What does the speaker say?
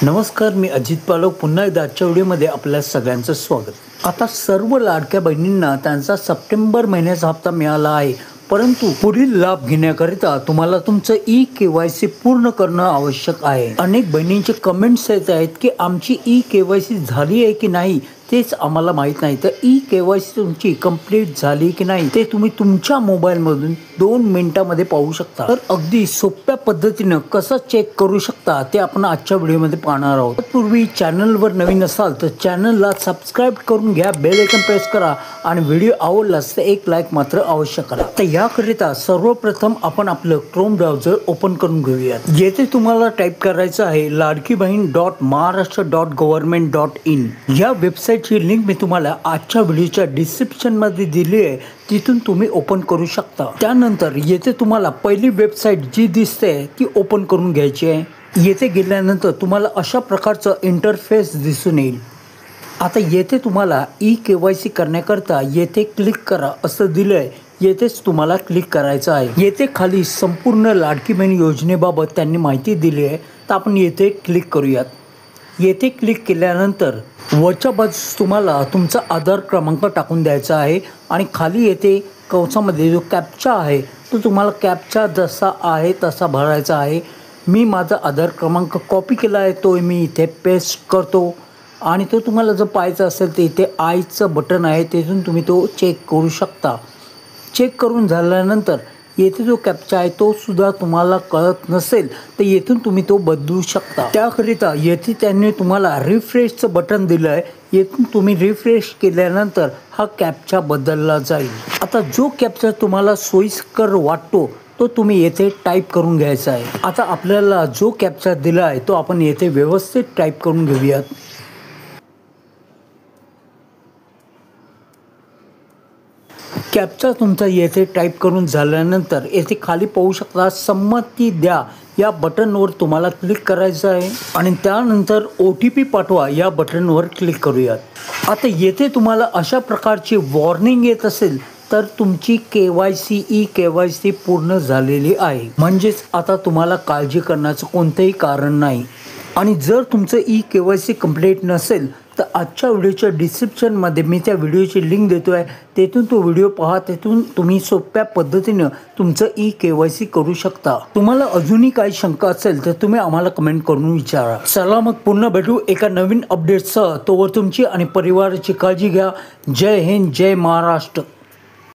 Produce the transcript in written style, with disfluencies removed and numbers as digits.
नमस्कार, मी अजित पालक पुन्हा एकदा आजच्या व्हिडिओमध्ये आपल्या सगळ्यांचं स्वागत। आता सर्व लाडक्या बहिणींना त्यांचा सप्टेंबर महिन्याचा हप्ता मिळाला आहे, परंतु पुढील लाभ घेण्याकरिता तुम्हाला तुमचं ई-केवायसी पूर्ण करणं आवश्यक आहे। अनेक बहिणींचे कमेंट्स येत आहेत की आमची ई-केवायसी झाली आहे की नाही तेच आम्हाला माहित नाही। तर ई-केवायसी तुमची कंप्लीट झाली की नाही ते तुम्ही तुमच्या मोबाईलमधून 2 मिनिटांमध्ये पाहू शकता। तर अगदी सोप्या पद्धतीने कसं चेक करू शकता ते आपण आजच्या व्हिडिओमध्ये पाहणार आहोत। तत्पूर्वी चॅनलवर नवीन असाल तर चॅनलला सबस्क्राइब करून घ्या, बेल आयकॉन प्रेस करा आणि व्हिडिओ आवडल्यास तर एक लाईक मात्र अवश्य करा। तर याकरिता सर्वप्रथम आपण आपलं क्रोम ब्राउझर ओपन करून घेऊयात। येथे तुम्हाला टाइप करायचं आहे ladkibaheen.maharashtra.government.in। या वेबसाईटची लिंक मी तुम्हाला आजच्या व्हिडिओच्या डिस्क्रिप्शन मध्ये दिली आहे, तिथून तुम्ही ओपन करू शकता। त्यानंतर येथे तुम्हाला पहिली वेबसाईट जी दिसते ती ओपन करून घ्यायची आहे। येथे गेल्यानंतर तुम्हाला अशा प्रकारचं इंटरफेस दिसून येईल। आता येथे तुम्हाला ई-केवायसी करण्याकरता येथे क्लिक करा असं दिलंय, येथेच तुम्हाला क्लिक करायचं आहे। येथे खाली संपूर्ण लाडकी बहीण योजनेबाबत त्यांनी माहिती दिली आहे, तर आपण येथे क्लिक करूयात। येथे क्लिक केल्यानंतर वरच्या बाजूस तुम्हाला तुमचा आधार क्रमांक टाकून द्यायचा आहे आणि खाली येथे कंसामध्ये जो कॅप्चा आहे तो तुम्हाला कॅप्चा जसा आहे तसा भरायचा आहे। मी माझा आधार क्रमांक कॉपी केला आहे, तो मी इथे पेस्ट करतो आणि तो तुम्हाला जर पाहायचा असेल तर इथे आयचं बटन आहे, तिथून तुम्ही तो चेक करू शकता। चेक करून झाल्यानंतर येथे जो कॅप्चा आहे तो सुद्धा तुम्हाला कळत नसेल तर येथून तुम्ही तो बदलू शकता। त्याकरिता येथे त्यांनी तुम्हाला रिफ्रेशचं बटन दिलं आहे, येथून तुम्ही रिफ्रेश केल्यानंतर हा कॅप्चा बदलला जाईल। आता जो कॅप्चा तुम्हाला सोयीस्कर वाटतो तो तुम्ही येथे टाईप करून घ्यायचा आहे। आता आपल्याला जो कॅप्चा दिला आहे तो आपण येथे व्यवस्थित टाईप करून घेऊयात। कॅप्चा तुमचा येथे टाईप करून झाल्यानंतर येथे खाली पाहू शकता संमती द्या या बटनवर तुम्हाला क्लिक करायचं आहे आणि त्यानंतर OTP पाठवा या बटनवर क्लिक करूयात। आता येथे तुम्हाला अशा प्रकारची वॉर्निंग येत असेल तर तुमची केवायसी ई-केवायसी पूर्ण झालेली आहे, म्हणजेच आता तुम्हाला काळजी करण्याचं कोणतंही कारण नाही। आणि जर तुमचं ई-केवायसी कंप्लीट नसेल तर आजच्या व्हिडिओच्या डिस्क्रिप्शनमध्ये मी त्या व्हिडिओची लिंक देतो आहे, तेथून तो व्हिडिओ पहा, तेथून तुम्ही सोप्या पद्धतीनं तुमचं ई-केवायसी करू शकता। तुम्हाला अजूनही काही शंका असेल तर तुम्ही आम्हाला कमेंट करून विचारा। चला मग पुन्हा भेटू एका नवीन अपडेटसह, तोवर तुमची आणि परिवाराची काळजी घ्या। जय हिंद, जय महाराष्ट्र।